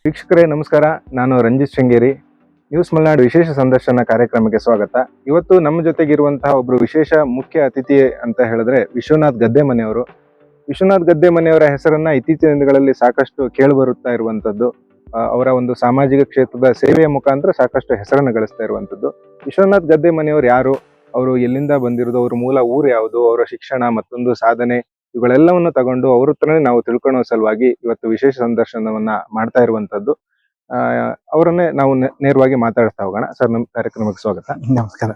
ವೀಕ್ಷಕರೇ ನಮಸ್ಕಾರ. ನಾನು ರಂಜಿತ್ ಶೃಂಗೇರಿ. ನ್ಯೂಸ್ ಮಲೆನಾಡು ವಿಶೇಷ ಸಂದರ್ಶನ ಕಾರ್ಯಕ್ರಮಕ್ಕೆ ಸ್ವಾಗತ. ಇವತ್ತು ನಮ್ಮ ಜೊತೆಗಿರುವಂತಹ ಒಬ್ರು ವಿಶೇಷ ಮುಖ್ಯ ಅತಿಥಿ ಅಂತ ಹೇಳಿದ್ರೆ ವಿಶ್ವನಾಥ್ ಗದ್ದೆಮನೆಯವರು. ವಿಶ್ವನಾಥ್ ಗದ್ದೆಮನೆಯವರ ಹೆಸರನ್ನ ಇತ್ತೀಚಿನ ದಿನಗಳಲ್ಲಿ ಸಾಕಷ್ಟು ಕೇಳಿಬರುತ್ತಾ ಇರುವಂತದ್ದು. ಅವರ ಒಂದು ಸಾಮಾಜಿಕ ಕ್ಷೇತ್ರದ ಸೇವೆಯ ಮುಖಾಂತರ ಸಾಕಷ್ಟು ಹೆಸರನ್ನು ಗಳಿಸ್ತಾ ಇರುವಂತದ್ದು. ವಿಶ್ವನಾಥ್ ಗದ್ದೆಮನೆಯವರು ಯಾರು, ಅವರು ಎಲ್ಲಿಂದ ಬಂದಿರೋದು, ಅವ್ರ ಮೂಲ ಊರು ಯಾವುದು, ಅವರ ಶಿಕ್ಷಣ ಮತ್ತೊಂದು ಸಾಧನೆ ಇವುಗಳೆಲ್ಲವನ್ನು ತಗೊಂಡು ಅವ್ರ ಹತ್ರನೇ ನಾವು ತಿಳ್ಕೊಳ್ಳೋ ಸಲುವಾಗಿ ಇವತ್ತು ವಿಶೇಷ ಸಂದರ್ಶನವನ್ನ ಮಾಡ್ತಾ ಇರುವಂತದ್ದು. ಅವರನ್ನೇ ನಾವು ನೇರವಾಗಿ ಮಾತಾಡ್ತಾ ಹೋಗೋಣ. ಸರ್, ನಮ್ಮ ಕಾರ್ಯಕ್ರಮಕ್ಕೆ ಸ್ವಾಗತ. ನಮಸ್ಕಾರ.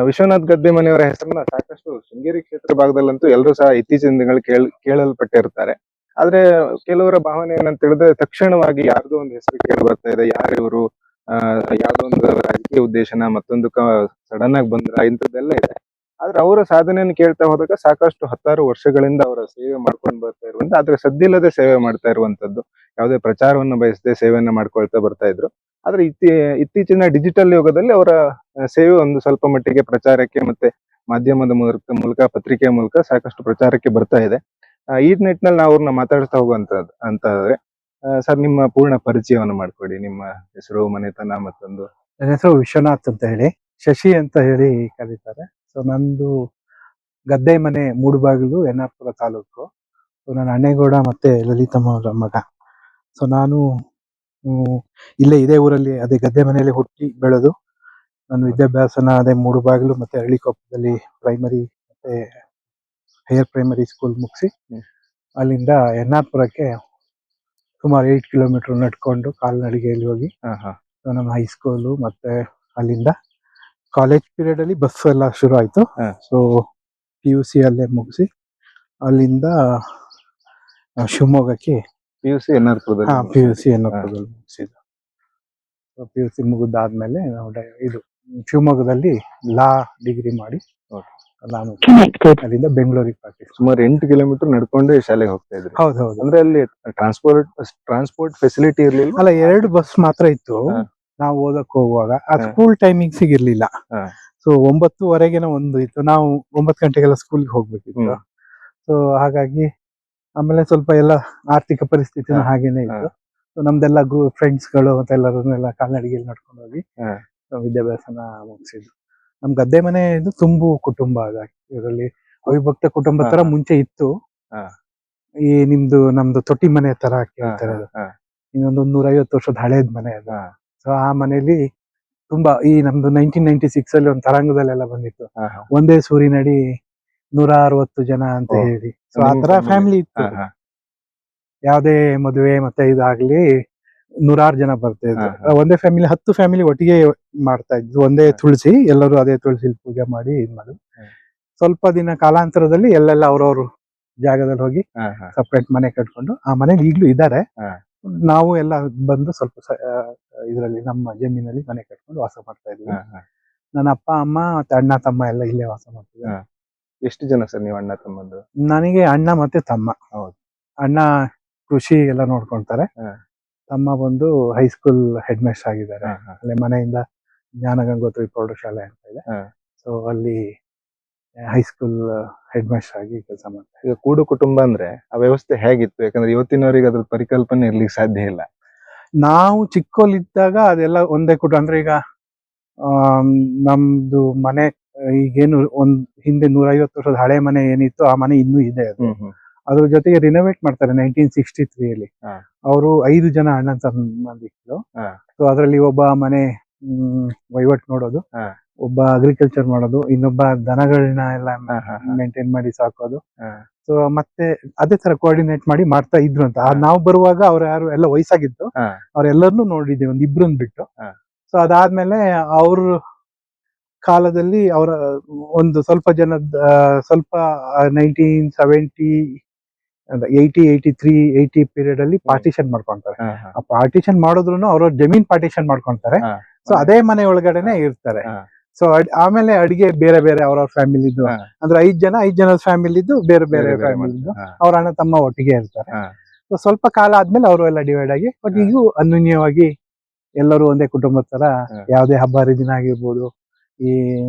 ವಿಶ್ವನಾಥ್ ಗದ್ದೆಮನೆಯವರ ಹೆಸರನ್ನ ಸಾಕಷ್ಟು ಶೃಂಗೇರಿ ಕ್ಷೇತ್ರ ಭಾಗದಲ್ಲಂತೂ ಎಲ್ಲರೂ ಸಹ ಇತ್ತೀಚಿನ ದಿನಗಳು ಕೇಳಲ್ಪಟ್ಟಿರ್ತಾರೆ. ಆದ್ರೆ ಕೆಲವರ ಭಾವನೆ ಏನಂತ ಹೇಳಿದ್ರೆ ತಕ್ಷಣವಾಗಿ ಯಾರ್ದೋ ಒಂದು ಹೆಸರು ಕೇಳಿ ಬರ್ತಾ ಇದೆ, ಯಾರು ಇವರು, ಯಾವ್ದೋ ಒಂದು ರಾಜಕೀಯ ಉದ್ದೇಶನ, ಮತ್ತೊಂದು ಸಡನ್ ಆಗಿ ಬಂದ್ರ, ಇಂಥದ್ದೆಲ್ಲ ಇದೆ. ಆದ್ರೆ ಅವರ ಸಾಧನೆಯನ್ನು ಕೇಳ್ತಾ ಹೋದಾಗ ಸಾಕಷ್ಟು 10 ವರ್ಷಗಳಿಂದ ಅವರ ಸೇವೆ ಮಾಡ್ಕೊಂಡು ಬರ್ತಾ ಇರುವಂತ, ಆದ್ರೆ ಸದ್ದಿಲ್ಲದೆ ಸೇವೆ ಮಾಡ್ತಾ ಇರುವಂತದ್ದು, ಯಾವುದೇ ಪ್ರಚಾರವನ್ನು ಬಯಸದೆ ಸೇವೆಯನ್ನ ಮಾಡ್ಕೊಳ್ತಾ ಬರ್ತಾ ಇದ್ರು. ಆದ್ರೆ ಇತ್ತೀಚಿನ ಡಿಜಿಟಲ್ ಯುಗದಲ್ಲಿ ಅವರ ಸೇವೆ ಒಂದು ಸ್ವಲ್ಪ ಮಟ್ಟಿಗೆ ಪ್ರಚಾರಕ್ಕೆ ಮತ್ತೆ ಮಾಧ್ಯಮದ ಮೂಲಕ ಪತ್ರಿಕೆಯ ಮೂಲಕ ಸಾಕಷ್ಟು ಪ್ರಚಾರಕ್ಕೆ ಬರ್ತಾ ಇದೆ. ಈ ನಿಟ್ಟಿನಲ್ಲಿ ನಾವು ಅವ್ರನ್ನ ಮಾತಾಡ್ತಾ ಹೋಗುವಂತದ್ದು ಅಂತಾದ್ರೆ, ಸರ್, ನಿಮ್ಮ ಪೂರ್ಣ ಪರಿಚಯವನ್ನು ಮಾಡ್ಕೊಡಿ. ನಿಮ್ಮ ಹೆಸರು, ಮನೆತನ, ಮತ್ತೊಂದು. ನನ್ನ ಹೆಸರು ವಿಶ್ವನಾಥ್ ಅಂತ ಹೇಳಿ, ಶಶಿ ಅಂತ ಹೇಳಿ ಕರೀತಾರೆ. ಸೊ ನಂದು ಗದ್ದೆಮನೆ, ಮೂಡುಬಾಗಿಲು, ಎನ್ನಾರ್ಪುರ ತಾಲೂಕು. ಸೊ ನನ್ನ ಅಣ್ಣೇಗೌಡ ಮತ್ತೆ ಲಲಿತಮ್ಮ ಅವರ ಮಗ. ಸೊ ನಾನು ಇಲ್ಲೇ ಇದೇ ಊರಲ್ಲಿ, ಅದೇ ಗದ್ದೆಮನೆಯಲ್ಲಿ ಹುಟ್ಟಿ ಬೆಳೆದು ನನ್ನ ವಿದ್ಯಾಭ್ಯಾಸನ ಅದೇ ಮೂಡುಬಾಗಿಲು ಮತ್ತೆ ಹಳ್ಳಿಕೊಪ್ಪದಲ್ಲಿ ಪ್ರೈಮರಿ ಮತ್ತೆ ಹೈಯರ್ ಪ್ರೈಮರಿ ಸ್ಕೂಲ್ ಮುಗಿಸಿ ಅಲ್ಲಿಂದ ಎನ್ನಾರ್ಪುರಕ್ಕೆ ಸುಮಾರು 8 ಕಿಲೋಮೀಟರ್ ನಡ್ಕೊಂಡು ಕಾಲ್ನಡಿಗೆಯಲ್ಲಿ ಹೋಗಿ ನಮ್ಮ ಹೈಸ್ಕೂಲು ಮತ್ತೆ ಅಲ್ಲಿಂದ ಕಾಲೇಜ್ ಪೀರಿಯಡ್ ಅಲ್ಲಿ ಬಸ್ ಎಲ್ಲ ಶುರು ಆಯ್ತು. ಸೊ PUC ಅಲ್ಲೇ ಮುಗಿಸಿ ಅಲ್ಲಿಂದ ಶಿವಮೊಗ್ಗಕ್ಕೆ PUC ಎನ್ನಾರ್ಪುರದಲ್ಲಿ ಮುಗಿಸಿದ್ದು. PUC ಮುಗಿದಾದ್ಮೇಲೆ ನಾವು ಇದು ಶಿವಮೊಗ್ಗದಲ್ಲಿ ಲಾ ಡಿಗ್ರಿ ಮಾಡಿ ಅಲ್ಲಿಂದ ಬೆಂಗಳೂರಿಗೆ ಪಾರ್ಟಿ. ಸುಮಾರು 8 ಕಿಲೋಮೀಟರ್ ನಡ್ಕೊಂಡು ಶಾಲೆಗೆ ಹೋಗ್ತಾ ಇದ್ರಿ? ಹೌದು. ಅಂದ್ರೆ ಅಲ್ಲಿ ಟ್ರಾನ್ಸ್ಪೋರ್ಟ್ ಫೆಸಿಲಿಟಿ ಇರ್ಲಿಲ್ಲ? ಅಲ್ಲ, 2 ಬಸ್ ಮಾತ್ರ ಇತ್ತು. ನಾವು ಓದಕ್ ಹೋಗುವಾಗ ಆ ಸ್ಕೂಲ್ ಟೈಮಿಂಗ್ಸ್ ಇರ್ಲಿಲ್ಲ. ಸೊ 9:30ಗೆನ ಒಂದು ಇತ್ತು, ನಾವು 9 ಗಂಟೆಗೆಲ್ಲ ಸ್ಕೂಲ್ಗೆ ಹೋಗ್ಬೇಕಿತ್ತು. ಸೊ ಹಾಗಾಗಿ ಆಮೇಲೆ ಸ್ವಲ್ಪ ಎಲ್ಲ ಆರ್ಥಿಕ ಪರಿಸ್ಥಿತಿನೂ ಹಾಗೇನೆ ಇತ್ತು. ಸೊ ನಮ್ದೆಲ್ಲ ಫ್ರೆಂಡ್ಸ್ ಗಳು ಮತ್ತೆ ಎಲ್ಲರನ್ನೆಲ್ಲ ಕಾಲ್ನಡಿಗೆಯಲ್ಲಿ ನಡ್ಕೊಂಡು ಹೋಗಿ ವಿದ್ಯಾಭ್ಯಾಸನ ಮುಗಿಸಿದ್ರು. ನಮ್ ಗದ್ದೆ ಮನೆ ಇದು ತುಂಬು ಕುಟುಂಬ. ಇದರಲ್ಲಿ ಅವಿಭಕ್ತ ಕುಟುಂಬ ತರ ಮುಂಚೆ ಇತ್ತು. ಈ ನಮ್ದು ತೊಟ್ಟಿ ಮನೆ ತರ ಕೇಳ್ತಾರೆ. ಇನ್ನೊಂದು 150 ವರ್ಷದ ಹಳೇದ್ ಮನೆ ಅದು. ಸೊ ಆ ಮನೆಯಲ್ಲಿ ತುಂಬಾ ಈ ನಮ್ದು 1996 ಅಲ್ಲಿ ಒಂದು ತರಂಗದಲ್ಲೆಲ್ಲ ಬಂದಿತ್ತು, ಒಂದೇ ಸೂರಿನಡಿ 160 ಜನ ಅಂತ ಹೇಳಿ. ಸೊ ಆ ತರ ಫ್ಯಾಮಿಲಿ ಇತ್ತು. ಯಾವ್ದೇ ಮದುವೆ ಮತ್ತೆ ಇದಾಗ್ಲಿ 100 ಜನ ಬರ್ತಾ ಇದ್ರು. ಒಂದೇ ಫ್ಯಾಮಿಲಿ 10 ಫ್ಯಾಮಿಲಿ ಒಟ್ಟಿಗೆ ಮಾಡ್ತಾ ಇದ್ರು. ಒಂದೇ ತುಳಸಿ, ಎಲ್ಲರೂ ಅದೇ ತುಳಸಿ ಪೂಜೆ ಮಾಡಿ ಇದ್ ಮಾಡೋದು. ಸ್ವಲ್ಪ ದಿನ ಕಾಲಾಂತರದಲ್ಲಿ ಎಲ್ಲೆಲ್ಲ ಅವ್ರವ್ರು ಜಾಗದಲ್ಲಿ ಹೋಗಿ ಸಪ್ರೇಟ್ ಮನೆ ಕಟ್ಕೊಂಡು ಆ ಮನೇಲಿ ಈಗ್ಲೂ ಇದ್ದಾರೆ. ನಾವು ಎಲ್ಲ ಬಂದು ಸ್ವಲ್ಪ ಇದ್ರಲ್ಲಿ ನಮ್ಮ ಜಮೀನಲ್ಲಿ ಮನೆ ಕಟ್ಕೊಂಡು ವಾಸ ಮಾಡ್ತಾ ಇದ್ವಿ. ನನ್ನ ಅಪ್ಪ ಅಮ್ಮ ಮತ್ತೆ ಅಣ್ಣ ತಮ್ಮ ಎಲ್ಲ ಇಲ್ಲೇ ವಾಸ ಮಾಡ್ತಿದ್ವಿ. ಎಷ್ಟು ಜನ ಸರ್ ನೀವು ಅಣ್ಣ ತಮ್ಮಂದು? ನನಗೆ ಅಣ್ಣ ಮತ್ತೆ ತಮ್ಮ. ಅಣ್ಣ ಕೃಷಿ ಎಲ್ಲ ನೋಡ್ಕೊಂತಾರೆ. ತಮ್ಮ ಬಂದು ಹೈಸ್ಕೂಲ್ ಹೆಡ್ ಮಾಸ್ಟರ್ ಆಗಿದ್ದಾರೆ. ಅಲ್ಲೇ ಮನೆಯಿಂದ ಜ್ಞಾನಗಂಗೋತ್ರಿ ಪ್ರೌಢಶಾಲೆ ಅಂತ ಇದೆ. ಸೊ ಅಲ್ಲಿ ಹೈಸ್ಕೂಲ್ ಹೆಡ್ ಮಾಸ್ಟರ್ ಆಗಿ ಕೆಲಸ ಮಾಡ್ತಾರೆ. ಈಗ ಕೂಡು ಕುಟುಂಬ ಅಂದ್ರೆ ಆ ವ್ಯವಸ್ಥೆ ಹೇಗಿತ್ತು? ಯಾಕಂದ್ರೆ ಇವತ್ತಿನವರಿಗೆ ಅದ್ರ ಪರಿಕಲ್ಪನೆ ಇರ್ಲಿಕ್ಕೆ ಸಾಧ್ಯ ಇಲ್ಲ. ನಾವು ಚಿಕ್ಕೋಲಿದ್ದಾಗ ಅದೆಲ್ಲ ಒಂದೇ ಕುಟುಂಬ. ಅಂದ್ರೆ ಈಗ ನಮ್ದು ಮನೆ ಈಗೇನು ಒಂದ್ ಹಿಂದೆ 150 ವರ್ಷದ ಹಳೆ ಮನೆ ಏನಿತ್ತು ಆ ಮನೆ ಇನ್ನೂ ಇದೆ. ಅದು ಅದ್ರ ಜೊತೆಗೆ ರಿನೋವೇಟ್ ಮಾಡ್ತಾರೆ 1963 ಅಲ್ಲಿ. ಅವರು 5 ಜನ ಅಣ್ಣ ತಮ್ಮಂದಿರು. ಸೊ ಅದ್ರಲ್ಲಿ ಒಬ್ಬ ಮನೆ ವಹಿವಾಟು ನೋಡೋದು, ಒಬ್ಬ ಅಗ್ರಿಕಲ್ಚರ್ ಮಾಡೋದು, ಇನ್ನೊಬ್ಬ ದನಗಳನ್ನ ಎಲ್ಲ ಮೇಂಟೈನ್ ಮಾಡಿ ಸಾಕೋದು. ಸೊ ಮತ್ತೆ ಅದೇ ತರ ಕೋಆರ್ಡಿನೇಟ್ ಮಾಡಿ ಮಾಡ್ತಾ ಇದ್ರು ಅಂತ. ನಾವು ಬರುವಾಗ ಅವ್ರು ಯಾರು ಎಲ್ಲ ವಯಸ್ಸಾಗಿತ್ತು, ಅವ್ರೆಲ್ಲರನ್ನೂ ನೋಡಿದ್ದೀವಿ, ಒಂದ್ ಇಬ್ರನ್ನ ಬಿಟ್ಟು. ಸೊ ಅದಾದ್ಮೇಲೆ ಅವ್ರ ಕಾಲದಲ್ಲಿ ಅವರ ಒಂದು ಸ್ವಲ್ಪ ಜನದ ಸ್ವಲ್ಪ 1970 80 ಪೀರಿಯಡ್ ಅಲ್ಲಿ ಪಾರ್ಟಿಷನ್ ಮಾಡ್ಕೊಂತಾರೆ. ಆ ಪಾರ್ಟಿಷನ್ ಮಾಡಿದ್ರು ಅವ್ರವ್ರ ಜಮೀನ್ ಪಾರ್ಟಿಷನ್ ಮಾಡ್ಕೊಂತಾರೆ. ಸೊ ಅದೇ ಮನೆ ಒಳಗಡೆನೆ ಇರ್ತಾರೆ. ಸೊ ಆಮೇಲೆ ಅಡಿಗೆ ಬೇರೆ ಬೇರೆ ಅವ್ರವ್ರ ಫ್ಯಾಮಿಲಿದು, ಅಂದ್ರೆ 5 ಜನದ ಫ್ಯಾಮಿಲಿದು ಬೇರೆ ಬೇರೆ ಫ್ಯಾಮಿಲಿದು ಅವ್ರ ಅಣ್ಣ ತಮ್ಮ ಒಟ್ಟಿಗೆ ಇರ್ತಾರೆ. ಸೊ ಸ್ವಲ್ಪ ಕಾಲ ಆದ್ಮೇಲೆ ಅವರು ಎಲ್ಲ ಡಿವೈಡ್ ಆಗಿ, ಬಟ್ ಈಗೂ ಅನ್ಯೋನ್ಯವಾಗಿ ಎಲ್ಲರೂ ಒಂದೇ ಕುಟುಂಬದ ತರ ಯಾವುದೇ ಹಬ್ಬ ಹರಿದಿನ ಆಗಿರ್ಬೋದು, ಈ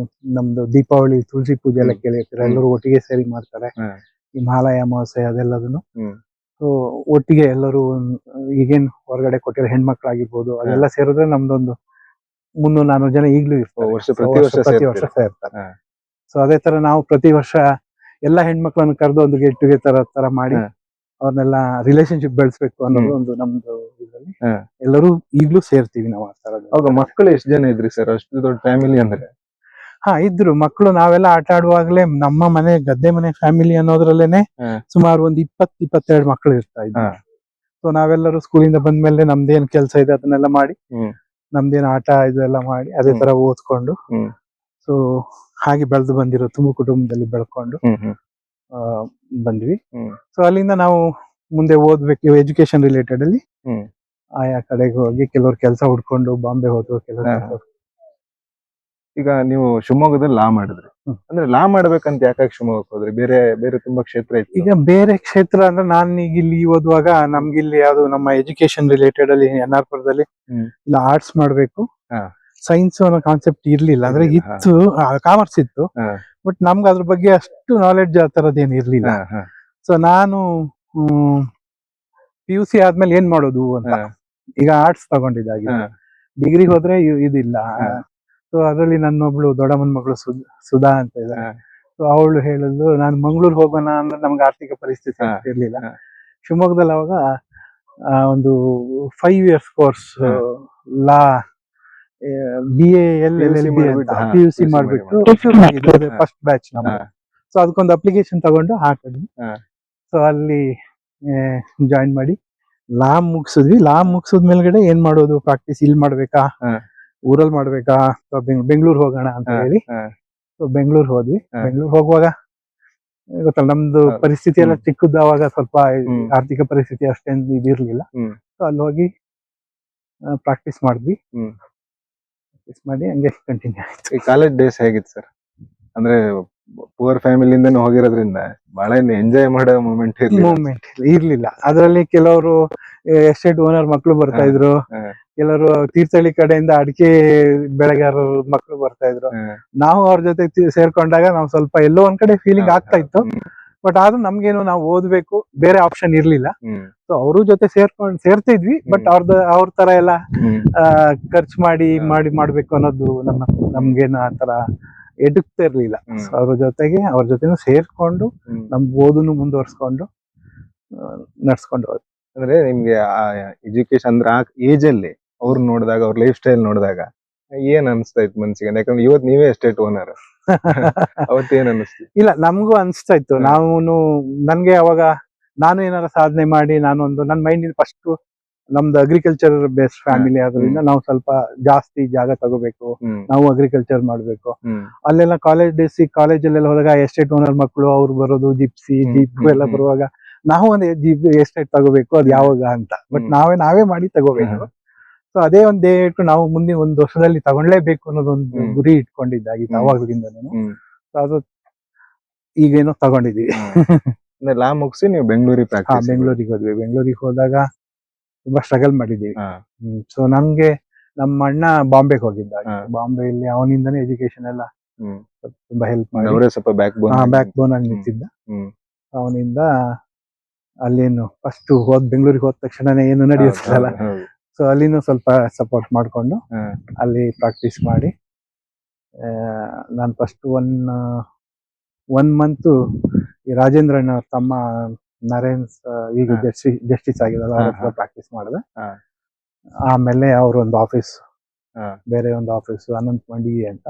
ನಮ್ದು ದೀಪಾವಳಿ ತುಳಸಿ ಪೂಜೆ ಎಲ್ಲ ಕೇಳಿರ್ತಾರೆ, ಎಲ್ಲರೂ ಒಟ್ಟಿಗೆ ಸೇರಿ ಮಾಡ್ತಾರೆ. ಈ ಮಹಾಲಯ ಅಮಾವಾಸ್ಯೆ ಅದೆಲ್ಲದನ್ನು ಸೊ ಒಟ್ಟಿಗೆ ಎಲ್ಲರೂ ಈಗೇನ್ ಹೊರಗಡೆ ಕೊಟ್ಟಿರೋ ಹೆಣ್ಮಕ್ಳಾಗಿರ್ಬೋದು ಅದೆಲ್ಲ ಸೇರಿದ್ರೆ ನಮ್ದೊಂದು 300-400 ಜನ ಈಗ್ಲೂ ಇರ್ತಾರೆ. ಪ್ರತಿ ವರ್ಷ ಪ್ರತಿ ವರ್ಷ ಸೇರ್ತಾರೆ. ಹಾ. ಸೊ ಅದೇ ತರ ನಾವು ಪ್ರತಿ ವರ್ಷ ಎಲ್ಲಾ ಹೆಣ್ಮಕ್ಳನ್ನು ಕರೆದು ಒಂದು ಗೆಟ್ ಟುಗೆದರ್ ತರ ಮಾಡಿ ಅವ್ರನ್ನೆಲ್ಲ ರಿಲೇಶನ್ಶಿಪ್ ಬೆಳೆಸ್ಬೇಕು ಅನ್ನೋದು ಒಂದು ನಮ್ದು ಇದ್ರಲ್ಲಿ ಎಲ್ಲರೂ ಈಗ್ಲೂ ಸೇರ್ತೀವಿ ನಾವು ಆ ತರದ್ದು. ಅವಾಗ ಮಕ್ಕಳು ಎಷ್ಟು ಜನ ಇದ್ರಿ ಸರ್ ಅಷ್ಟು ದೊಡ್ಡ ಫ್ಯಾಮಿಲಿ ಅಂದ್ರೆ? ಇದ್ರು ಮಕ್ಕಳು. ನಾವೆಲ್ಲ ಆಟ ಆಡುವಾಗ್ಲೇ ನಮ್ಮ ಮನೆ ಗದ್ದೆ ಮನೆ ಫ್ಯಾಮಿಲಿ ಅನ್ನೋದ್ರಲ್ಲೇನೆ ಸುಮಾರು ಒಂದು 20-22 ಮಕ್ಕಳು ಇರ್ತಾ ಇದ್ರು. ಸೊ ನಾವೆಲ್ಲರೂ ಸ್ಕೂಲಿಂದ ಬಂದ್ಮೇಲೆ ನಮ್ದೇನ್ ಕೆಲಸ ಇದೆ ಅದನ್ನೆಲ್ಲ ಮಾಡಿ ನಮ್ದೇನ್ ಆಟ ಇದೆಲ್ಲ ಮಾಡಿ ಅದೇ ತರ ಓದ್ಕೊಂಡು ಸೊ ಹಾಗೆ ಬೆಳೆದು ಬಂದಿರೋ ತುಂಬ ಕುಟುಂಬದಲ್ಲಿ ಬೆಳ್ಕೊಂಡು ಬಂದ್ವಿ. ಸೊ ಅಲ್ಲಿಂದ ನಾವು ಮುಂದೆ ಓದ್ಬೇಕು ಎಜುಕೇಶನ್ ರಿಲೇಟೆಡ್ ಅಲ್ಲಿ ಆಯಾ ಕಡೆಗೆ ಹೋಗಿ ಕೆಲವ್ರು ಕೆಲಸ ಹುಡ್ಕೊಂಡು ಬಾಂಬೆ ಹೋದ್ರು. ಕೆಲವರು ಈಗ ನೀವು ಶಿವಮೊಗ್ಗದಲ್ಲಿ ಲಾ ಮಾಡಿದ್ರಿ, ಅಂದ್ರೆ ಲಾ ಮಾಡ್ಬೇಕಂತ ಯಾಕಾಗಿ ಶಿವಮೊಗ್ಗಕ್ಕೆ ಹೋದ್ರಿ? ಬೇರೆ ಬೇರೆ ತುಂಬಾ ಕ್ಷೇತ್ರ ಇತ್ತು. ಈಗ ಬೇರೆ ಕ್ಷೇತ್ರ ಅಂದ್ರೆ ನಾನು ಈಗ ಇಲ್ಲಿ ಓದುವಾಗ ನಮ್ಗಿಲ್ಲಿ ಯಾವ್ದು ನಮ್ಮ ಎಜುಕೇಶನ್ ರಿಲೇಟೆಡ್ ಅಲ್ಲಿ NR ಪುರದಲ್ಲಿ ಇಲ್ಲ ಆರ್ಟ್ಸ್ ಮಾಡ್ಬೇಕು, ಸೈನ್ಸ್ ಅನ್ನೋ ಕಾನ್ಸೆಪ್ಟ್ ಇರ್ಲಿಲ್ಲ. ಅಂದ್ರೆ ಇತ್ತು, ಕಾಮರ್ಸ್ ಇತ್ತು, ಬಟ್ ನಮ್ಗೆ ಅದ್ರ ಬಗ್ಗೆ ಅಷ್ಟು ನಾಲೆಡ್ಜ್ ಆ ತರದೇನು ಇರ್ಲಿಲ್ಲ. ಸೊ ನಾನು PUC ಆದ್ಮೇಲೆ ಏನ್ ಮಾಡೋದು ಅಂತ ಈಗ ಆರ್ಟ್ಸ್ ತಗೊಂಡಿದ್ದಾಗಿ ಡಿಗ್ರಿ ಹೋದ್ರೆ ಇದಿಲ್ಲ. ಸೊ ಅದ್ರಲ್ಲಿ ನನ್ನೊಬ್ಳು ದೊಡ್ಡಮ್ಮನ ಮಗಳು ಸುಧಾ ಅಂತ ಇದ್ದಾರೆ. ಸೊ ಅವಳು ಹೇಳಿದ್ಲು ನಾನು ಮಂಗ್ಳೂರ್ ಹೋಗೋಣ ಅಂದ್ರೆ ನಮ್ಗೆ ಆರ್ಥಿಕ ಪರಿಸ್ಥಿತಿ ಇರ್ಲಿಲ್ಲ. ಶಿವಮೊಗ್ಗದಲ್ಲಿ ಅವಾಗ ಒಂದು 5 years ಕೋರ್ಸ್ ಲಾ BA LLB ಅಂತ PUC ಮಾಡ್ಬಿಟ್ಟು ಫಸ್ಟ್ ಬ್ಯಾಚ್ ನಮ್ಗೆ. ಸೊ ಅದಕ್ಕೊಂದು ಅಪ್ಲಿಕೇಶನ್ ತಗೊಂಡು ಹಾಕಿದ್ವಿ. ಸೊ ಅಲ್ಲಿ ಜಾಯಿನ್ ಮಾಡಿ ಲಾ ಮುಗಿಸಿದ್ವಿ. ಲಾ ಮುಗಿಸಿದ ಮೇಲ್ಗಡೆ ಏನ್ ಮಾಡೋದು, ಪ್ರಾಕ್ಟೀಸ್ ಇಲ್ಲಿ ಮಾಡ್ಬೇಕಾ ಊರಲ್ಲಿ ಮಾಡ್ಬೇಕಾ ಅಥವಾ ಬೆಂಗಳೂರು ಹೋಗೋಣ ಅಂತ ಹೇಳಿ ಸೊ ಬೆಂಗಳೂರು ಹೋದ್ವಿ. ಬೆಂಗಳೂರು ಹೋಗುವಾಗ ಗೊತ್ತಲ್ಲ ನಮ್ದು ಪರಿಸ್ಥಿತಿ ಎಲ್ಲ ಚಿಕ್ಕದ್ದು, ಅವಾಗ ಸ್ವಲ್ಪ ಆರ್ಥಿಕ ಪರಿಸ್ಥಿತಿ ಅಷ್ಟೇನು ಇದಿರ್ಲಿಲ್ಲ. ಸೊ ಅಲ್ಲಿ ಹೋಗಿ ಪ್ರಾಕ್ಟೀಸ್ ಮಾಡಿದ್ವಿ. ಪ್ರಾಕ್ಟೀಸ್ ಮಾಡಿ ಹಂಗೆ ಕಂಟಿನ್ಯೂ ಆಯ್ತು. ಈ ಕಾಲೇಜ್ ಡೇಸ್ ಹೇಗಿತ್ತು ಸರ್? ಅಂದ್ರೆ ಪುವರ್ ಫ್ಯಾಮಿಲಿಯಿಂದ ಹೋಗಿರೋದ್ರಿಂದ ಬಹಳ ಎಂಜಾಯ್ ಮಾಡೋ ಮೂಮೆಂಟ್ ಇರ್ಲಿಲ್ಲ. ಅದರಲ್ಲಿ ಕೆಲವರು ಎಸ್ಟೇಟ್ ಓನರ್ ಮಕ್ಕಳು ಬರ್ತಾ ಇದ್ರು, ಕೆಲವರು ತೀರ್ಥಹಳ್ಳಿ ಕಡೆಯಿಂದ ಅಡಿಕೆ ಬೆಳೆಗಾರರ ಮಕ್ಕಳು ಬರ್ತಾ ಇದ್ರು. ನಾವು ಅವ್ರ ಜೊತೆ ಸೇರ್ಕೊಂಡಾಗ ನಾವು ಸ್ವಲ್ಪ ಎಲ್ಲೋ ಒಂದ್ ಕಡೆ ಫೀಲಿಂಗ್ ಆಗ್ತಾ ಇತ್ತು. ಬಟ್ ಆದ್ರೂ ನಮ್ಗೇನು ನಾವು ಓದ್ಬೇಕು, ಬೇರೆ ಆಪ್ಷನ್ ಇರ್ಲಿಲ್ಲ. ಸೊ ಅವ್ರ ಜೊತೆ ಸೇರ್ತಿದ್ವಿ. ಬಟ್ ಅವ್ರ ತರ ಎಲ್ಲ ಖರ್ಚು ಮಾಡಿ ಮಾಡ್ಬೇಕು ಅನ್ನೋದು ನಮ್ಗೇನು ಆ ತರ ಎಡುಕ್ತಾ ಇರ್ಲಿಲ್ಲ. ಅವ್ರ ಜೊತೆನೂ ಸೇರ್ಕೊಂಡು ನಮ್ ಓದನ್ನು ಮುಂದುವರ್ಸ್ಕೊಂಡು ನಡ್ಸ್ಕೊಂಡು ಹೋದ್. ಅಂದ್ರೆ ನಿಮ್ಗೆ ಎಜುಕೇಶನ್ ಅಂದ್ರೆ ಆ ಏಜ್ ಅಲ್ಲಿ ಅವ್ರು ನೋಡಿದಾಗ, ಅವ್ರ ಲೈಫ್ ಸ್ಟೈಲ್ ನೋಡಿದಾಗ ಏನ್ ಅನ್ಸ್ತಾ ಇತ್ತು ಮನ್ಸಿಗೆ? ಯಾಕಂದ್ರೆ ಇವತ್ ನೀವೇ ಎಸ್ಟೇಟ್ ಓನರ್, ಅವತ್ತೇನ್ ಅನಿಸ್ತು? ಇಲ್ಲ, ನಮಗೂ ಅನ್ಸ್ತಾ ಇತ್ತು. ನನ್ಗೆ ಅವಾಗ ನಾನು ಏನಾರ ಸಾಧನೆ ಮಾಡಿ ನನ್ನ ಮೈಂಡ್ ಫಸ್ಟ್ ನಮ್ದು ಅಗ್ರಿಕಲ್ಚರ್ ಬೇಸ್ಡ್ ಫ್ಯಾಮಿಲಿ ಆದ್ರಿಂದ ನಾವು ಸ್ವಲ್ಪ ಜಾಸ್ತಿ ಜಾಗ ತಗೋಬೇಕು, ನಾವು ಅಗ್ರಿಕಲ್ಚರ್ ಮಾಡ್ಬೇಕು. ಅಲ್ಲೆಲ್ಲ ಕಾಲೇಜಲ್ಲೆಲ್ಲ ಹೋದಾಗ ಎಸ್ಟೇಟ್ ಓನರ್ ಮಕ್ಕಳು ಅವ್ರು ಬರೋದು ಜಿಪ್ಸಿ ಜೀಪ್ ಎಲ್ಲ ಬರುವಾಗ ನಾವು ಒಂದು ಎಸ್ಟೇಟ್ ತಗೋಬೇಕು, ಅದು ಯಾವಾಗ ಅಂತ. ಬಟ್ ನಾವೇ ಮಾಡಿ ತಗೋಬೇಕು. ಸೊ ಅದೇ ಒಂದ್ ಇಟ್ಟು ನಾವು ಮುಂದಿನ 1 ವರ್ಷದಲ್ಲಿ ತಗೊಳ್ಲೇಬೇಕು ಅನ್ನೋದೊಂದು ಗುರಿ ಇಟ್ಕೊಂಡಿದ್ದಾಗಿತ್ತು ಅವಾಗ್ಲಿಂದನೂ. ಸೊ ಅದು ಈಗೇನೋ ತಗೊಂಡಿದೀವಿ. ಲಾ ಮುಗಿಸಿ ನೀವು ಬೆಂಗಳೂರಿಗೆ ಹೋದ್ವಿ. ಬೆಂಗಳೂರಿಗೆ ಹೋದಾಗ ತುಂಬಾ ಸ್ಟ್ರಗಲ್ ಮಾಡಿದೀವಿ. ಸೊ ನಮ್ಗೆ ನಮ್ಮ ಅಣ್ಣ ಬಾಂಬೆಗೆ ಹೋಗಿದ್ದ. ಬಾಂಬೆಯಲ್ಲಿ ಅವನಿಂದನೇ ಎಜುಕೇಶನ್ ಎಲ್ಲ ತುಂಬಾ ಹೆಲ್ಪ್ ಮಾಡಿ ಸ್ವಲ್ಪ ಬ್ಯಾಕ್ ಬೋನ್ ಆಗಿ ನಿಂತಿದ್ದ. ಅವನಿಂದ ಅಲ್ಲೇನು ಫಸ್ಟ್ ಬೆಂಗಳೂರಿಗೆ ಹೋದ ತಕ್ಷಣನೇ ಏನು ನಡೆಯುತ್ತಿಲ್ಲ. ಸೊ ಅಲ್ಲಿನೂ ಸ್ವಲ್ಪ ಸಪೋರ್ಟ್ ಮಾಡ್ಕೊಂಡು ಅಲ್ಲಿ ಪ್ರಾಕ್ಟೀಸ್ ಮಾಡಿ ನಾನು ಫಸ್ಟ್ ಒನ್ ಮಂತ್ ಈ ರಾಜೇಂದ್ರಣ್ಣ ಅವ್ರ ತಮ್ಮ ನರೇನ್ಸ್ ಈಗ ಜಸ್ಟಿಸ್ ಆಗಿದಲ್ಲ, ಅವ್ರ ಹತ್ರ ಪ್ರಾಕ್ಟೀಸ್ ಮಾಡಿದೆ. ಆಮೇಲೆ ಅವ್ರೊಂದು ಆಫೀಸ್, ಬೇರೆ ಒಂದು ಆಫೀಸ್ ಅನಂತ್ ಮಂಡಿ ಅಂತ.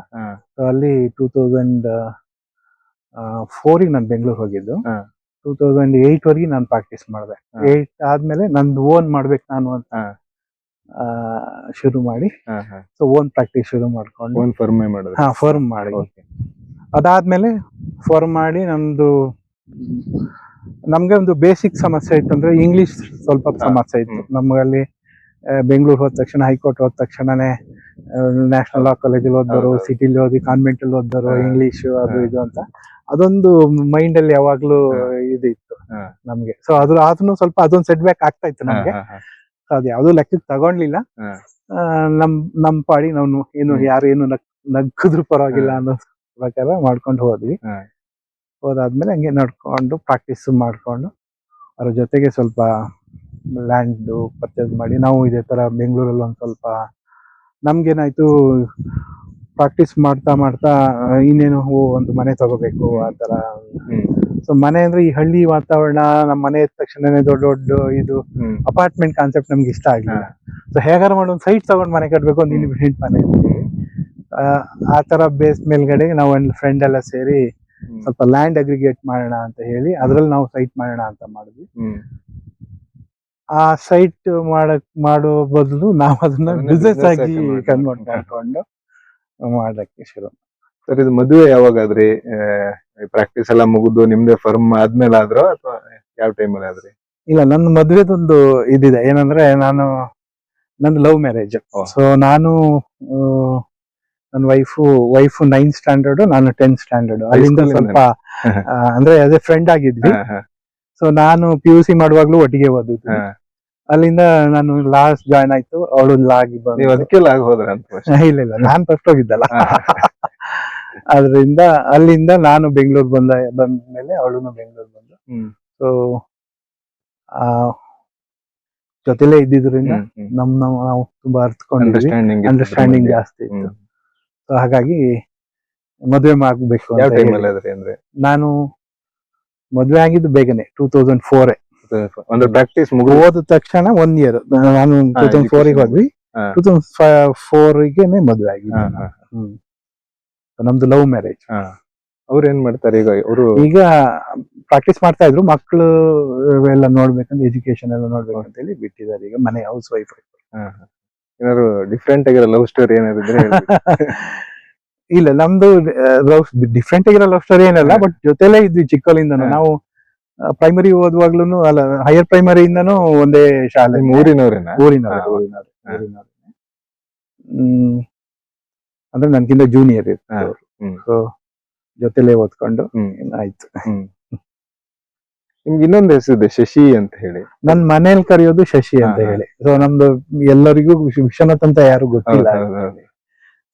ಸೊ ಅಲ್ಲಿ 2004 ನಾನು ಬೆಂಗಳೂರು ಹೋಗಿದ್ದು. 2008 ವರೆಗೆ ನಾನು ಪ್ರಾಕ್ಟೀಸ್ ಮಾಡಿದೆ. 8 ಆದ್ಮೇಲೆ ನಂದು ಓನ್ ಮಾಡ್ಬೇಕು ನಾನು ಅಂತ ಶುರು ಮಾಡಿ, ಸೊ ಓನ್ ಪ್ರಾಕ್ಟೀಸ್ ಶುರು ಮಾಡ್ಕೊಂಡು ಫರ್ಮ್ ಮಾಡಿ, ಅದಾದ್ಮೇಲೆ ಫರ್ಮ್ ಮಾಡಿ ನಮ್ಗೆ ಒಂದು ಬೇಸಿಕ್ ಸಮಸ್ಯೆ ಇತ್ತು. ಅಂದ್ರೆ ಇಂಗ್ಲಿಷ್ ಸ್ವಲ್ಪ ಸಮಸ್ಯೆ ಇತ್ತು ನಮ್ಗಲ್ಲಿ. ಬೆಂಗಳೂರು ಹೋದ ತಕ್ಷಣ, ಹೈಕೋರ್ಟ್ ಹೋದ ತಕ್ಷಣನೇ ನ್ಯಾಷನಲ್ ಲಾ ಕಾಲೇಜಲ್ಲಿ ಓದೋರು, ಸಿಟಿಲಿ ಓದಿ ಕಾನ್ವೆಂಟ್ ಅಲ್ಲಿ ಓದೋರು, ಇಂಗ್ಲಿಷ್ ಅದು ಇದು ಅಂತ ಅದೊಂದು ಮೈಂಡ್ ಅಲ್ಲಿ ಯಾವಾಗ್ಲೂ ಇದಿತ್ತು ನಮ್ಗೆ. ಸೊ ಅದನ್ನು ಸ್ವಲ್ಪ ಅದೊಂದು ಸೆಟ್ ಬ್ಯಾಕ್ ಆಗ್ತಾ ಇತ್ತು ನಮ್ಗೆ. ಅದು ಯಾವ್ದು ಲೆಕ್ಕಕ್ಕೆ ತಗೊಂಡ್ಲಿಲ್ಲ. ನಮ್ ಪಾಡಿ ನಾವು ಯಾರು ಏನು ನಗ್ಗಿದ್ರು ಪರವಾಗಿಲ್ಲ ಅನ್ನೋ ಪ್ರಕಾರ ಮಾಡ್ಕೊಂಡು ಹೋದ್ವಿ. ಹೋದಾದ್ಮೇಲೆ ಹಂಗೆ ನಡ್ಕೊಂಡು ಪ್ರಾಕ್ಟೀಸ್ ಮಾಡ್ಕೊಂಡು ಅದ್ರ ಜೊತೆಗೆ ಸ್ವಲ್ಪ ಲ್ಯಾಂಡ್ ಪರ್ಚೇಸ್ ಮಾಡಿ ನಾವು ಇದೇ ತರ ಬೆಂಗಳೂರಲ್ಲಿ ಒಂದು ಸ್ವಲ್ಪ ನಮ್ಗೇನಾಯ್ತು ಪ್ರಾಕ್ಟೀಸ್ ಮಾಡ್ತಾ ಮಾಡ್ತಾ ಇನ್ನೇನು ಒಂದು ಮನೆ ತಗೋಬೇಕು ಆ ತರ. ಸೊ ಮನೆ ಅಂದ್ರೆ ಈ ಹಳ್ಳಿ ವಾತಾವರಣ, ನಮ್ಮ ಮನೆ ಇದ್ದ ತಕ್ಷಣನೇ ದೊಡ್ಡ ದೊಡ್ಡ ಇದು ಅಪಾರ್ಟ್ಮೆಂಟ್ ಕಾನ್ಸೆಪ್ಟ್ ನಮ್ಗೆ ಇಷ್ಟ ಆಗಿಲ್ಲ. ಸೊ ಹೇಗಾರ ಮಾಡಿ ಒಂದು ಸೈಟ್ ತಗೊಂಡ್ ಮನೆ ಕಟ್ಬೇಕು, ಒಂದು ಇಂಡಿಪೆಂಡೆಂಟ್ ಮನೆ ಆ ತರ ಬೇಸ್ ಮೇಲ್ಗಡೆ ನಾವು ಒಂದು ಫ್ರೆಂಡ್ ಎಲ್ಲ ಸೇರಿ ಸ್ವಲ್ಪ ಲ್ಯಾಂಡ್ ಅಗ್ರಿಗೇಟ್ ಮಾಡೋಣ ಅಂತ ಹೇಳಿ ಅದ್ರಲ್ಲಿ ನಾವು ಸೈಟ್ ಮಾಡೋಣ ಅಂತ ಮಾಡಿದ್ವಿ. ಆ ಸೈಟ್ ಮಾಡೋ ಬದಲು ನಾವು ಅದನ್ನ ಬಿಸ್ನೆಸ್ ಆಗಿ ಕನ್ವರ್ಟ್ ಮಾಡ್ಕೊಂಡು ಮಾಡಕ್ಕೆ ಶುರು. ಸರ್, ಇದು ಮದುವೆ ಯಾವಾಗಾದ್ರಿ? ಪ್ರಾಕ್ಟೀಸ್ ಎಲ್ಲ ಮುಗಿದು ನಿಮ್ದೇ ಫರ್ಮ್ ಆದ್ಮೇಲೆ ಆದ್ರೋ ಅಥವಾ ಯಾವ ಟೈಮಲ್ಲಿ ಆದ್ರಿ? ಇಲ್ಲ, ನನ್ನ ಮದ್ವೆದೊಂದು ಇದಿದೆ. ಏನಂದ್ರೆ ನಂದು ಲವ್ ಮ್ಯಾರೇಜ್. ಸೊ ನಾನು ನನ್ನ ವೈಫು 9th ಸ್ಟ್ಯಾಂಡರ್ಡ್, ನಾನು 10th ಸ್ಟ್ಯಾಂಡರ್ಡ್. ಅಲ್ಲಿಂದ ಸ್ವಲ್ಪ ಅಂದ್ರೆ ಅದೇ ಫ್ರೆಂಡ್ ಆಗಿದ್ವಿ. ಸೊ ನಾನು PUC ಮಾಡುವಾಗ್ಲೂ ಒಟ್ಟಿಗೆ ಓದಿದ್ವಿ. ಅಲ್ಲಿಂದ ನಾನು ಲಾಸ್ಟ್ ಜಾಯ್ನ್ ಆಯ್ತು, ಅವಳು ಲಾಗಿ ನೀವು ಅದಕ್ಕೆ ಲಾಗ್ ಹೋದ್ರ ಅಂತ? ಇಲ್ಲ, ನಾನ್ ಫಸ್ಟ್ ಹೋಗಿದ್ದಲ್ಲ. ಅದರಿಂದ ಅಲ್ಲಿಂದ ನಾನು ಬೆಂಗಳೂರು ಬಂದ್ಮೇಲೆ ಅವಳು ಬೆಂಗಳೂರು ಬಂದು, ಸೊ ಜೊತೆಲೇ ಇದ್ದಿದ್ರಿಂದ ನಾವು ತುಂಬಾ ಅರ್ಥಕೊಂಡಿದ್ವಿ, ಅಂಡರ್ಸ್ಟ್ಯಾಂಡಿಂಗ್ ಜಾಸ್ತಿ ಇತ್ತು. ಸೊ ಹಾಗಾಗಿ ಮದುವೆ ಮಾಡ್ಬೇಕು ಅಂತ. ನಾನು ಮದುವೆ ಆಗಿದ್ದು ಬೇಗನೆ 2004. ಅಂದ್ರೆ ಪ್ರಾಕ್ಟೀಸ್ ಹೋದ ತಕ್ಷಣ 1 year ನಾನು 2004 ಹೋದ್ವಿ, 2004 ಮದುವೆ ಆಗಿದೆ. ನಮ್ದು ಲವ್ ಮ್ಯಾರೇಜ್. ಅವ್ರು ಏನ್ ಮಾಡ್ತಾರೆ ಈಗ ಪ್ರಾಕ್ಟೀಸ್ ಮಾಡ್ತಾ ಇದ್ರು. ಮಕ್ಕಳು ಎಲ್ಲ ನೋಡ್ಬೇಕಂತ, ಎಜುಕೇಶನ್ ಎಲ್ಲ ನೋಡ್ಬೇಕಂತ ಹೇಳಿ ಬಿಟ್ಟಿದ್ದಾರೆ. ಈಗ ಮನೆ ಹೌಸ್ ವೈಫ್. ಏನಾದ್ರು ಡಿಫ್ರೆಂಟ್ ಆಗಿರೋ ಲವ್ ಸ್ಟೋರಿ ಏನಾದ್ರು? ಇಲ್ಲ, ನಮ್ದು ಡಿಫ್ರೆಂಟ್ ಆಗಿರೋ ಲವ್ ಸ್ಟೋರಿ ಏನಲ್ಲ, ಬಟ್ ಜೊತೆಲೇ ಇದ್ವಿ ಚಿಕ್ಕಲಿಂದನು. ನಾವು ಪ್ರೈಮರಿ ಓದುವಾಗ್ಲೂ ಅಲ್ಲ, ಹೈಯರ್ ಪ್ರೈಮರಿಯಿಂದನೂ ಒಂದೇ ಶಾಲೆ. ಊರಿನವ್ರೆ. ಅಂದ್ರೆ ನನ್ಗಿಂತ ಜೂನಿಯರ್ ಇತ್ತು. ಸೊ ಜೊತೆಲೇ ಓದ್ಕೊಂಡು ಆಯ್ತು. ನಿಮ್ಗೆ ಇನ್ನೊಂದು ಹೆಸರಿದೆ, ಶಶಿ ಅಂತ ಹೇಳಿ. ನನ್ ಮನೇಲಿ ಕರೆಯೋದು ಶಶಿ ಅಂತ ಹೇಳಿ. ಸೊ ನಮ್ದು ಎಲ್ಲರಿಗೂ ವಿಶ್ವನಾಥ್ ಅಂತ ಯಾರು ಗೊತ್ತಿಲ್ಲ.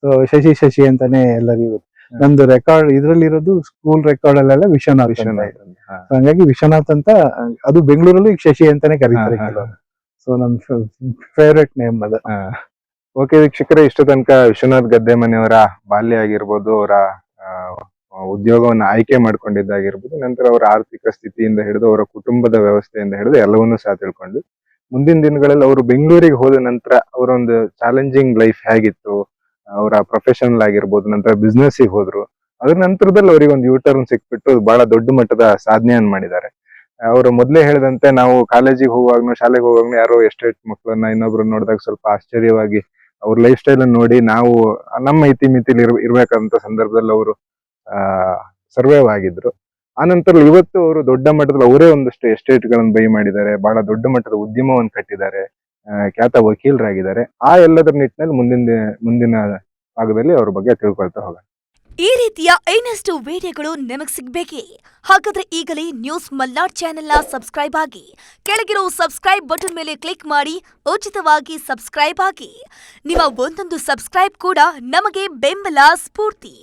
ಸೊ ಶಶಿ ಅಂತಾನೆ ಎಲ್ಲರಿಗೂ. ನಂದು ರೆಕಾರ್ಡ್ ಇದ್ರಲ್ಲಿ ಇರೋದು ಸ್ಕೂಲ್ ರೆಕಾರ್ಡ್ ಅಲ್ಲೆಲ್ಲ ವಿಶ್ವನಾಥ್. ಹಂಗಾಗಿ ವಿಶ್ವನಾಥ್ ಅಂತ, ಅದು ಬೆಂಗಳೂರಲ್ಲಿ ಶಶಿ ಅಂತಾನೆ ಕರೀತಾರೆ. ಸೊ ನನ್ ಫೇವ್ರೆಟ್ ನೇಮ್ ಅದು. ಓಕೆ ವೀಕ್ಷಕರೇ, ಇಷ್ಟು ತನಕ ವಿಶ್ವನಾಥ್ ಗದ್ದೆಮನೆಯವರ ಬಾಲ್ಯ ಆಗಿರ್ಬೋದು, ಅವರ ಉದ್ಯೋಗವನ್ನು ಆಯ್ಕೆ ಮಾಡ್ಕೊಂಡಿದ್ದಾಗಿರ್ಬೋದು, ನಂತರ ಅವರ ಆರ್ಥಿಕ ಸ್ಥಿತಿಯಿಂದ ಹಿಡಿದು ಅವರ ಕುಟುಂಬದ ವ್ಯವಸ್ಥೆಯಿಂದ ಹಿಡಿದು ಎಲ್ಲವನ್ನೂ ಸಹ ತಿಳ್ಕೊಂಡ್ವಿ. ಮುಂದಿನ ದಿನಗಳಲ್ಲಿ ಅವರು ಬೆಂಗಳೂರಿಗೆ ಹೋದ ನಂತರ ಅವರ ಒಂದು ಚಾಲೆಂಜಿಂಗ್ ಲೈಫ್ ಹೇಗಿತ್ತು, ಅವರ ಪ್ರೊಫೆಷನಲ್ ಆಗಿರ್ಬೋದು, ನಂತರ ಬಿಸ್ನೆಸ್ ಗೆ ಹೋದ್ರು. ಅದ್ರ ನಂತರದಲ್ಲಿ ಅವರಿಗೆ ಒಂದು ಯೂಟರ್ನ್ ಸಿಕ್ಬಿಟ್ಟು ಬಹಳ ದೊಡ್ಡ ಮಟ್ಟದ ಸಾಧನೆಯನ್ನು ಮಾಡಿದ್ದಾರೆ. ಅವರು ಮೊದ್ಲೇ ಹೇಳಿದಂತೆ, ನಾವು ಕಾಲೇಜಿಗೆ ಹೋಗುವಾಗ್ನು ಶಾಲೆಗೆ ಹೋಗುವಾಗ್ನು ಯಾರೋ ಎಸ್ಟೇಟ್ ಮಕ್ಕಳನ್ನ ಇನ್ನೊಬ್ರು ನೋಡಿದಾಗ ಸ್ವಲ್ಪ ಆಶ್ಚರ್ಯವಾಗಿ ಅವ್ರ ಲೈಫ್ ಸ್ಟೈಲ್ ಅನ್ನು ನೋಡಿ ನಾವು ನಮ್ಮ ಇತಿಮಿತಿಲಿ ಇರ್ಬೇಕಂತ ಸಂದರ್ಭದಲ್ಲಿ ಅವರು ಸರ್ವೈವ್ ಆಗಿದ್ರು. ಆನಂತರ ಇವತ್ತು ಅವರು ದೊಡ್ಡ ಮಟ್ಟದಲ್ಲಿ ಅವರೇ ಒಂದಷ್ಟು ಎಸ್ಟೇಟ್ ಗಳನ್ನು ಬೈ ಮಾಡಿದ್ದಾರೆ, ಬಹಳ ದೊಡ್ಡ ಮಟ್ಟದ ಉದ್ಯಮವನ್ನು ಕಟ್ಟಿದ್ದಾರೆ, ಖ್ಯಾತ ವಕೀಲರಾಗಿದ್ದಾರೆ. ಆ ಎಲ್ಲದರ ನಿಟ್ಟಿನಲ್ಲಿ ಮುಂದಿನ ಭಾಗದಲ್ಲಿ ಅವ್ರ ಬಗ್ಗೆ ತಿಳ್ಕೊಳ್ತಾ ಹೋಗೋಣ. ಈ ರೀತಿಯ ಇನ್ನಷ್ಟು ವಿಡಿಯೋಗಳು ನಿಮಗೆ ಸಿಗಬೇಕೇ? ಹಾಗಾದ್ರೆ ಈಗಲೇ ನ್ಯೂಸ್ ಮಲ್ನಾಡ್ ಚಾನೆಲ್ನ ಸಬ್ಸ್ಕ್ರೈಬ್ ಆಗಿ, ಕೆಳಗಿರೋ ಸಬ್ಸ್ಕ್ರೈಬ್ ಬಟನ್ ಮೇಲೆ ಕ್ಲಿಕ್ ಮಾಡಿ ಉಚಿತವಾಗಿ ಸಬ್ಸ್ಕ್ರೈಬ್ ಆಗಿ. ನಿಮ್ಮ ಒಂದೊಂದು ಸಬ್ಸ್ಕ್ರೈಬ್ ಕೂಡ ನಮಗೆ ಬೆಂಬಲ, ಸ್ಫೂರ್ತಿ.